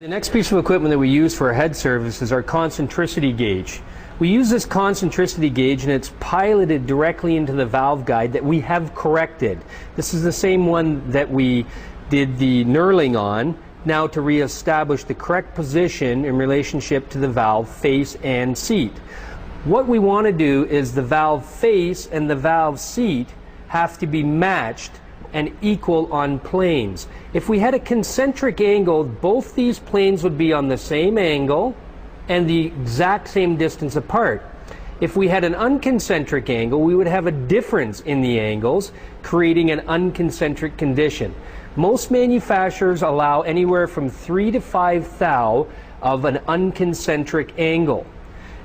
The next piece of equipment that we use for our head service is our concentricity gauge. We use this concentricity gauge and it's piloted directly into the valve guide that we have corrected. This is the same one that we did the knurling on, now to reestablish the correct position in relationship to the valve face and seat. What we want to do is the valve face and the valve seat have to be matched and equal on planes. If we had a concentric angle, both these planes would be on the same angle and the exact same distance apart. If we had an unconcentric angle, we would have a difference in the angles, creating an unconcentric condition. Most manufacturers allow anywhere from 3 to 5 thou of an unconcentric angle,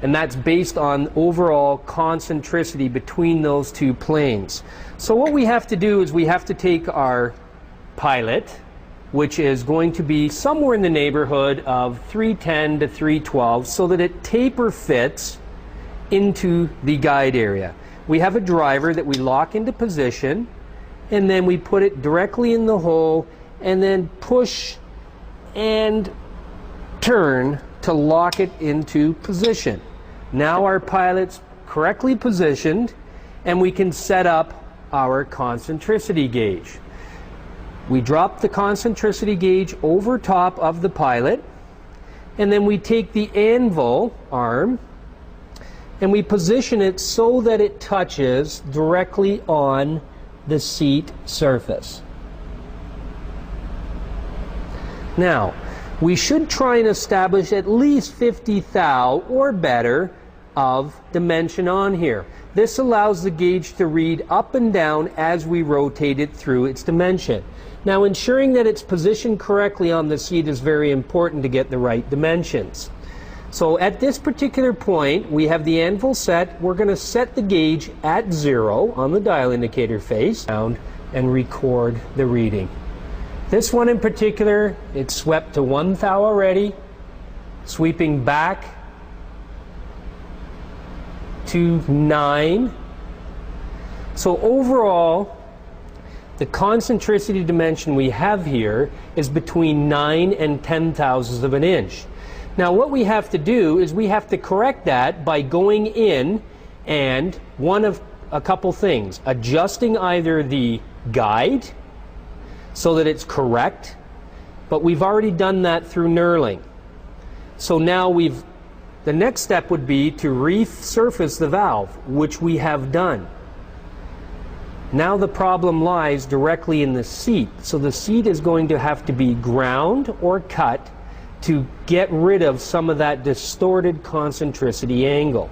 and that's based on overall concentricity between those two planes. So what we have to do is we have to take our pilot, which is going to be somewhere in the neighborhood of 310 to 312, so that it taper fits into the guide area. We have a driver that we lock into position, and then we put it directly in the hole and then push and turn to lock it into position. Now our pilot's correctly positioned and we can set up our concentricity gauge. We drop the concentricity gauge over top of the pilot, and then we take the anvil arm and we position it so that it touches directly on the seat surface. Now, we should try and establish at least 50 thou or better of dimension on here. This allows the gauge to read up and down as we rotate it through its dimension. Now, ensuring that it's positioned correctly on the seat is very important to get the right dimensions. So at this particular point, we have the anvil set. We're going to set the gauge at 0 on the dial indicator face and record the reading. This one in particular, it's swept to 1 thou already, sweeping back to 9. So overall, the concentricity dimension we have here is between 9 and 10 thousandths of an inch. Now what we have to do is we have to correct that by going in and one of a couple things. Adjusting either the guide so that it's correct, but we've already done that through knurling. So now the next step would be to resurface the valve, which we have done. Now the problem lies directly in the seat. So the seat is going to have to be ground or cut to get rid of some of that distorted concentricity angle.